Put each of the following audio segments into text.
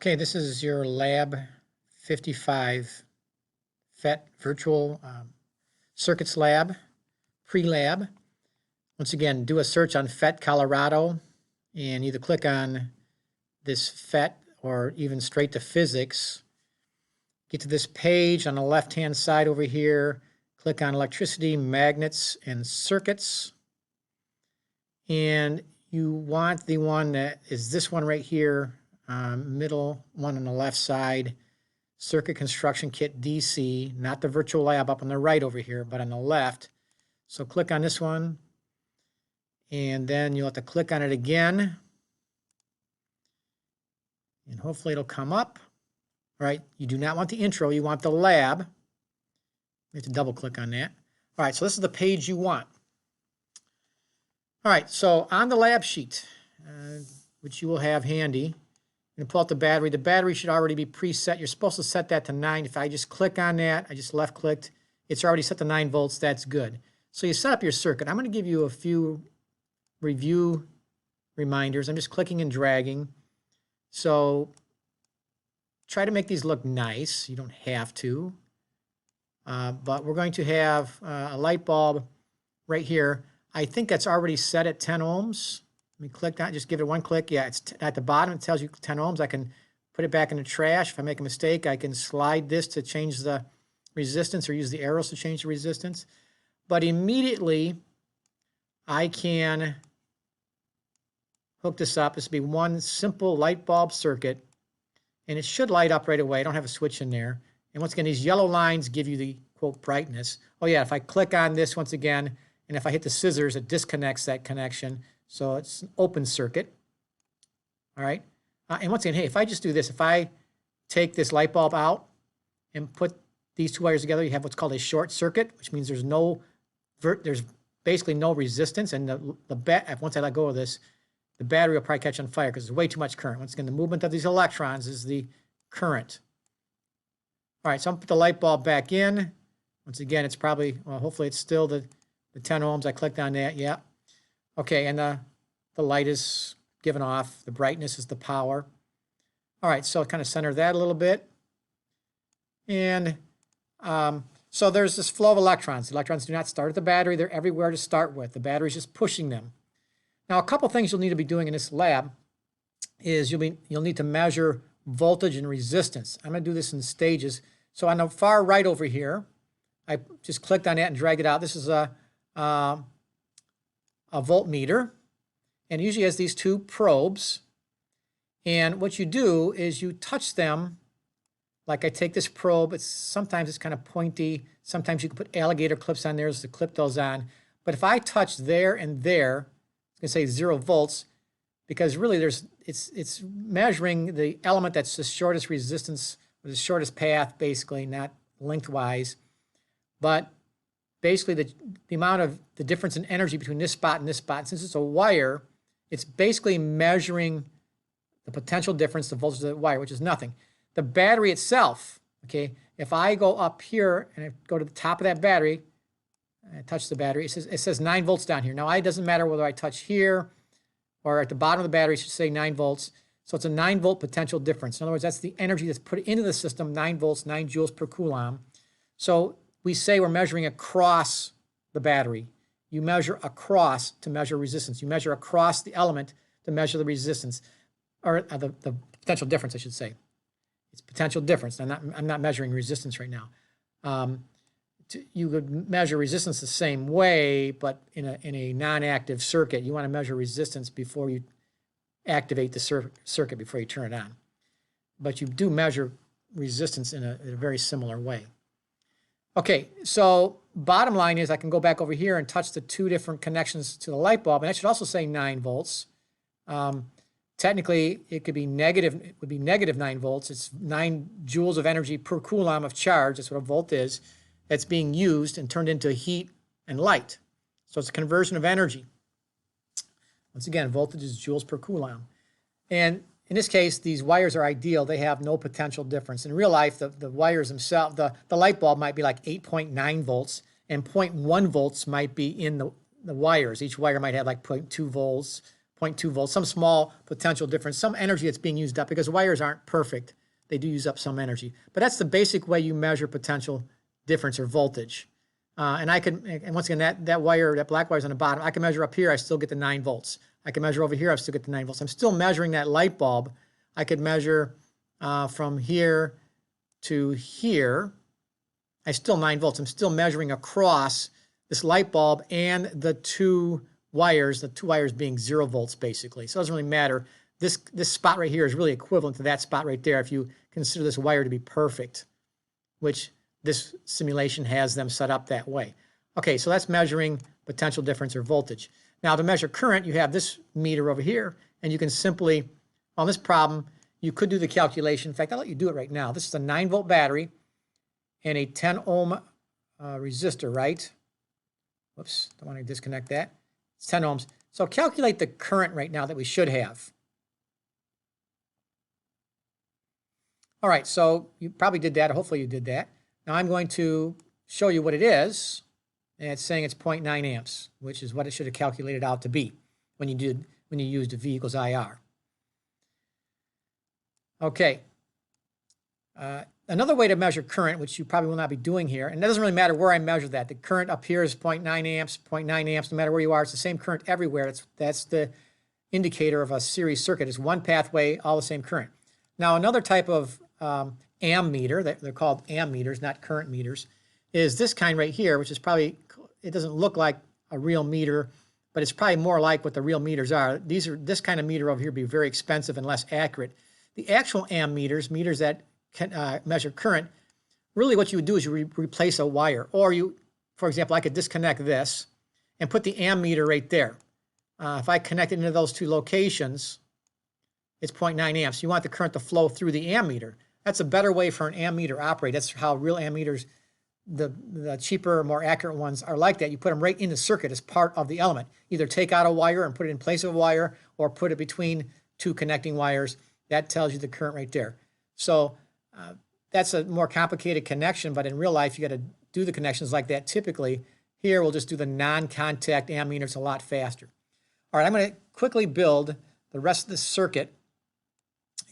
Okay, this is your Lab 55 FET Virtual Circuits Lab, pre-lab. Once again, do a search on FET Colorado and either click on this FET or even straight to physics. Get to this page on the left-hand side over here. Click on electricity, magnets, and circuits. And you want the one that is this one right here. Middle one on the left side, Circuit Construction Kit DC, not the virtual lab up on the right over here, but on the left. So click on this one, and then you'll have to click on it again, and hopefully it'll come up. All right, you do not want the intro, you want the lab. You have to double click on that. All right, so this is the page you want. All right, so on the lab sheet, which you will have handy, and pull out the battery. The battery should already be preset. You're supposed to set that to 9. If I just click on that, I just left clicked, it's already set to 9 volts. That's good. So you set up your circuit. I'm going to give you a few review reminders. I'm just clicking and dragging. So try to make these look nice. You don't have to. But we're going to have a light bulb right here. I think that's already set at 10 ohms. Let me click that, just give it one click. Yeah, it's at the bottom, it tells you 10 ohms. I can put it back in the trash. If I make a mistake, I can slide this to change the resistance or use the arrows to change the resistance. But immediately, I can hook this up. This will be one simple light bulb circuit, and it should light up right away. I don't have a switch in there. And once again, these yellow lines give you the, quote, brightness. Oh yeah, if I click on this once again, and if I hit the scissors, it disconnects that connection. So it's an open circuit. All right. And once again, hey, if I just do this, if I take this light bulb out and put these two wires together, you have what's called a short circuit, which means there's basically no resistance. And once I let go of this, the battery will probably catch on fire because there's way too much current. Once again, the movement of these electrons is the current. All right, so I'm going to put the light bulb back in. Once again, it's probably, well, hopefully it's still the 10 ohms. I clicked on that, yeah. Okay, and the light is given off. The brightness is the power. All right, so kind of center that a little bit. And so there's this flow of electrons. The electrons do not start at the battery. They're everywhere to start with. The battery's just pushing them. Now, a couple things you'll need to be doing in this lab is you'll need to measure voltage and resistance. I'm going to do this in stages. So on the far right over here, I just clicked on that and dragged it out. This is a voltmeter, and it usually has these two probes. And what you do is you touch them, like I take this probe, sometimes it's kind of pointy, sometimes you can put alligator clips on there as to clip those on. But if I touch there and there, it's going to say 0 volts, because really it's measuring the element that's the shortest resistance, or the shortest path, basically, not lengthwise. But basically the amount of the difference in energy between this spot and this spot. And since it's a wire, it's basically measuring the potential difference, the voltage of the wire, which is nothing. The battery itself, okay, if I go up here and I go to the top of that battery, and I touch the battery, it says 9 volts down here. Now, it doesn't matter whether I touch here or at the bottom of the battery, it should say 9 volts. So it's a 9 volt potential difference. In other words, that's the energy that's put into the system, 9 volts, 9 joules per coulomb. So we say we're measuring across the battery. You measure across to measure resistance. You measure across the element to measure the resistance, or the potential difference, I should say. It's potential difference. I'm not measuring resistance right now. You could measure resistance the same way, but in a non-active circuit, you want to measure resistance before you activate the circuit, before you turn it on. But you do measure resistance in a very similar way. Okay, so bottom line is I can go back over here and touch the two different connections to the light bulb, and that should also say 9 volts. Technically, it could be negative. It would be negative 9 volts. It's 9 joules of energy per coulomb of charge. That's what a volt is. That's being used and turned into heat and light. So it's a conversion of energy. Once again, voltage is joules per coulomb. And in this case, these wires are ideal. They have no potential difference. In real life, the wires themselves, the light bulb might be like 8.9 volts, and 0.1 volts might be in the wires. Each wire might have like 0.2 volts, 0.2 volts, some small potential difference, some energy that's being used up because wires aren't perfect. They do use up some energy. But that's the basic way you measure potential difference or voltage. And once again, that wire, that black wire is on the bottom. I can measure up here, I still get the 9 volts. I can measure over here, I still get the 9 volts. I'm still measuring that light bulb. I could measure from here to here. I still 9 volts. I'm still measuring across this light bulb and the two wires being 0 volts basically. So it doesn't really matter. This spot right here is really equivalent to that spot right there if you consider this wire to be perfect, which this simulation has them set up that way. Okay, so that's measuring potential difference or voltage. Now to measure current, you have this meter over here, and you can simply, on this problem, you could do the calculation. In fact, I'll let you do it right now. This is a 9-volt battery and a 10-ohm resistor, right? Whoops, don't want to disconnect that. It's 10 ohms. So calculate the current right now that we should have. All right, so you probably did that, or hopefully you did that. Now I'm going to show you what it is, and it's saying it's 0.9 amps, which is what it should have calculated out to be when you used V equals IR. Okay. Another way to measure current, which you probably will not be doing here, and it doesn't really matter where I measure that. The current up here is 0.9 amps, 0.9 amps, no matter where you are. It's the same current everywhere. That's the indicator of a series circuit. It's one pathway, all the same current. Now, another type of ammeter, they're called ammeters, not current meters, is this kind right here, which is probably, it doesn't look like a real meter, but it's probably more like what the real meters are. This kind of meter over here would be very expensive and less accurate. The actual ammeters, meters that can measure current, really what you would do is you replace a wire. Or you, for example, I could disconnect this and put the ammeter right there. If I connect it into those two locations, it's 0.9 amps. You want the current to flow through the ammeter. That's a better way for an ammeter to operate. That's how real ammeters, the cheaper, more accurate ones are like that. You put them right in the circuit as part of the element. Either take out a wire and put it in place of a wire, or put it between two connecting wires. That tells you the current right there. So that's a more complicated connection, but in real life, you got to do the connections like that typically. Here, we'll just do the non-contact ammeter. It's a lot faster. All right, I'm going to quickly build the rest of the circuit.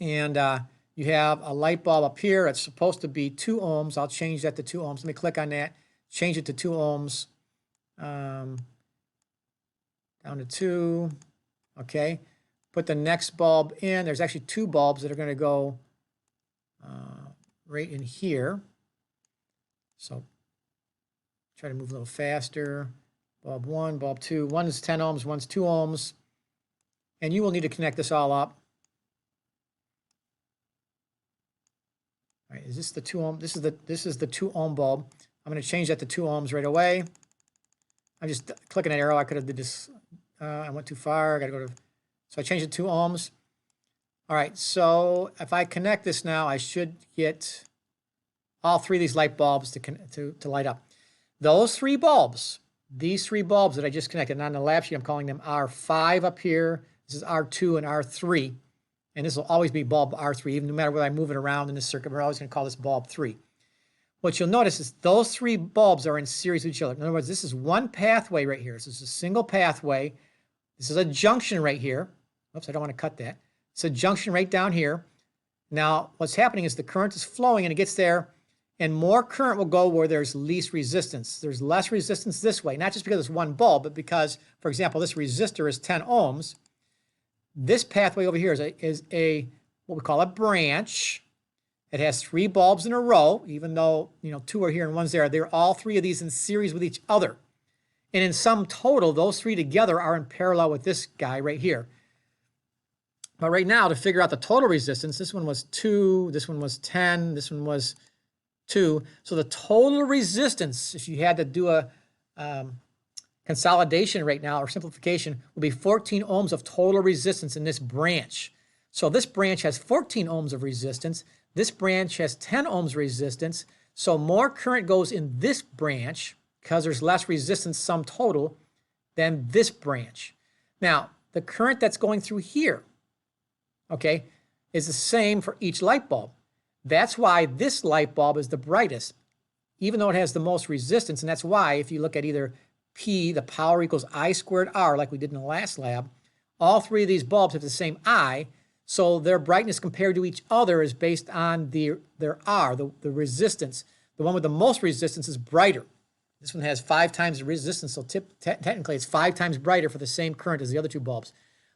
And you have a light bulb up here. It's supposed to be 2 ohms. I'll change that to 2 ohms. Let me click on that. Change it to 2 ohms. Down to 2. Okay. Put the next bulb in. There's actually 2 bulbs that are going to go right in here. So try to move a little faster. Bulb 1, bulb 2. One is 10 ohms, one's 2 ohms. And you will need to connect this all up. All right, is this the 2 ohm? This is the 2 ohm bulb. I'm going to change that to 2 ohms right away. I'm just clicking that arrow. I could have did this. I went too far. I got to go to. So I changed it to 2 ohms. All right. So if I connect this now, I should get all 3 of these light bulbs to light up. Those 3 bulbs, these 3 bulbs that I just connected, and on the lab sheet I'm calling them R5 up here. This is R2 and R3. And this will always be bulb R3, even no matter whether I move it around in this circuit, we're always going to call this bulb 3. What you'll notice is those 3 bulbs are in series with each other. In other words, this is one pathway right here. This is a single pathway. This is a junction right here. Oops, I don't want to cut that. It's a junction right down here. Now, what's happening is the current is flowing and it gets there, and more current will go where there's least resistance. There's less resistance this way, not just because it's one bulb, but because, for example, this resistor is 10 ohms. This pathway over here is a what we call a branch. It has 3 bulbs in a row, even though 2 are here and 1's there. They're all 3 of these in series with each other. And in sum total, those 3 together are in parallel with this guy right here. But right now, to figure out the total resistance, this one was 2, this one was 10, this one was 2. So the total resistance, if you had to do a consolidation right now or simplification, will be 14 ohms of total resistance in this branch. So this branch has 14 ohms of resistance. This branch has 10 ohms resistance. So more current goes in this branch because there's less resistance sum total than this branch. Now, the current that's going through here, okay, is the same for each light bulb. That's why this light bulb is the brightest, even though it has the most resistance. And that's why if you look at either P, the power equals I squared R, like we did in the last lab, all three of these bulbs have the same I, so their brightness compared to each other is based on their R, the resistance. The one with the most resistance is brighter. This one has 5 times the resistance, so technically it's 5 times brighter for the same current as the other two bulbs.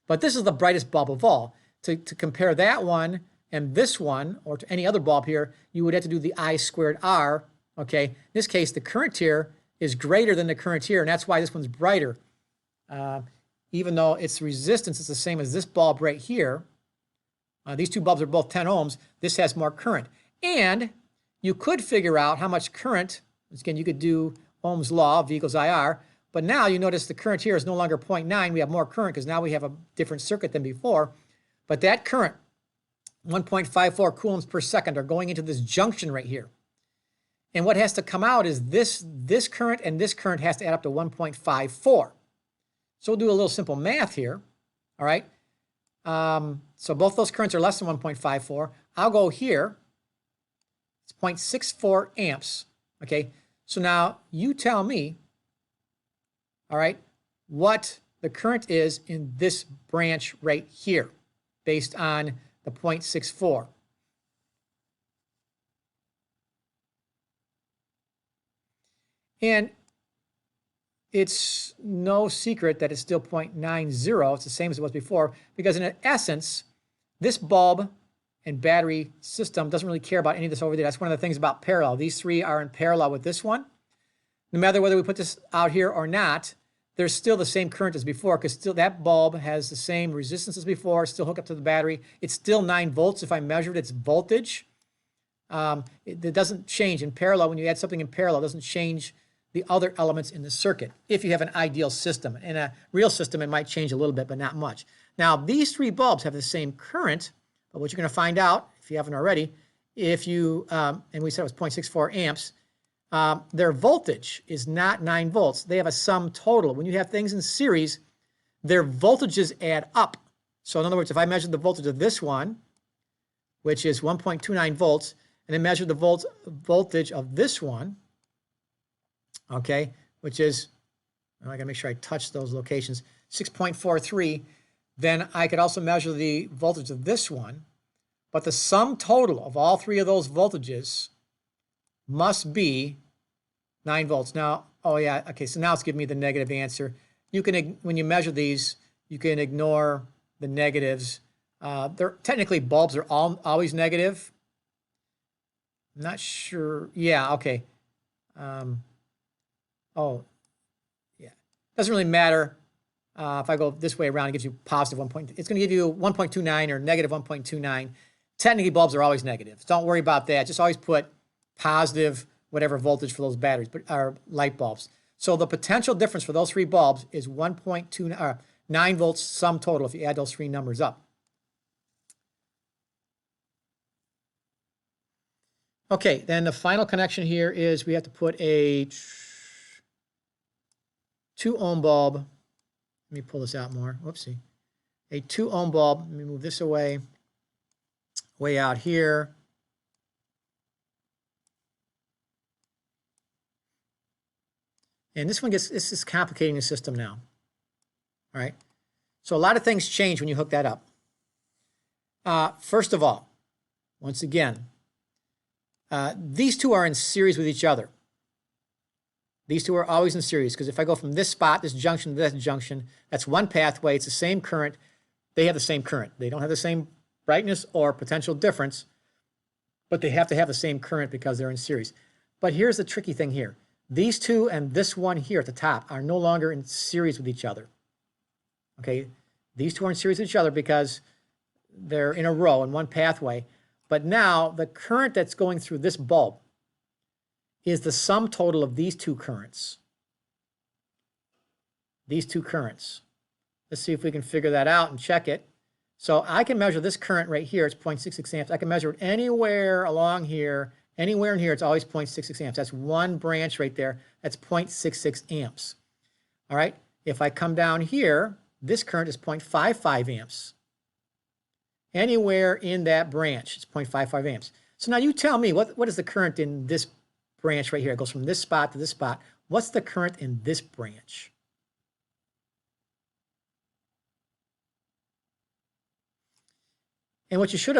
But this is the brightest bulb of all. To compare that one and this one, or to any other bulb here, you would have to do the I squared R. Okay, in this case, the current here is greater than the current here, and that's why this one's brighter. Even though its resistance is the same as this bulb right here, these two bulbs are both 10 ohms, this has more current. And you could figure out how much current, again, you could do Ohm's law, V equals IR, but now you notice the current here is no longer 0.9, we have more current because now we have a different circuit than before. But that current, 1.54 coulombs per second, are going into this junction right here. And what has to come out is this current and this current has to add up to 1.54. So we'll do a little simple math here, all right? So both those currents are less than 1.54. I'll go here. It's 0.64 amps, okay? So now you tell me, all right, what the current is in this branch right here based on the 0.64. And it's no secret that it's still 0.90. It's the same as it was before because in essence, this bulb and battery system doesn't really care about any of this over there. That's one of the things about parallel. These three are in parallel with this one. No matter whether we put this out here or not, there's still the same current as before because still that bulb has the same resistance as before, still hooked up to the battery. It's still 9 volts if I measured its voltage. It doesn't change in parallel. When you add something in parallel, it doesn't change the other elements in the circuit if you have an ideal system. In a real system, it might change a little bit, but not much. Now, these three bulbs have the same current, but what you're going to find out, if you haven't already, if you, and we said it was 0.64 amps, their voltage is not 9 volts. They have a sum total. When you have things in series, their voltages add up. So in other words, if I measure the voltage of this one, which is 1.29 volts, and then measure the voltage of this one, okay, which is, I got to make sure I touch those locations, 6.43, then I could also measure the voltage of this one, but the sum total of all three of those voltages must be 9 volts. Now, oh yeah, okay, so now it's giving me the negative answer. You can, when you measure these, you can ignore the negatives. They're technically bulbs are always negative. I'm not sure. Yeah, okay. Oh, yeah. Doesn't really matter. If I go this way around, it gives you positive 1 point. It's going to give you 1.29 or negative 1.29. Technically, bulbs are always negative. Don't worry about that. Just always put positive whatever voltage for those batteries, but are light bulbs. So the potential difference for those three bulbs is 9 volts sum total if you add those three numbers up. Okay, then the final connection here is we have to put a 2 ohm bulb. Let me pull this out more. Whoopsie. A 2 ohm bulb. Let me move this away. Way out here. And this one this is complicating the system now. All right. So a lot of things change when you hook that up. First of all, once again, these two are in series with each other. These two are always in series because if I go from this spot, this junction to that junction, that's one pathway. It's the same current. They have the same current. They don't have the same brightness or potential difference, but they have to have the same current because they're in series. But here's the tricky thing here. These two and this one here at the top are no longer in series with each other. Okay, these two are in series with each other because they're in a row in one pathway. But now the current that's going through this bulb is the sum total of these two currents. These two currents. Let's see if we can figure that out and check it. So I can measure this current right here. It's 0.66 amps. I can measure it anywhere along here. Anywhere in here, it's always 0.66 amps. That's one branch right there. That's 0.66 amps. All right. If I come down here, this current is 0.55 amps. Anywhere in that branch, it's 0.55 amps. So now you tell me, what is the current in this branch right here? It goes from this spot to this spot. What's the current in this branch? And what you should have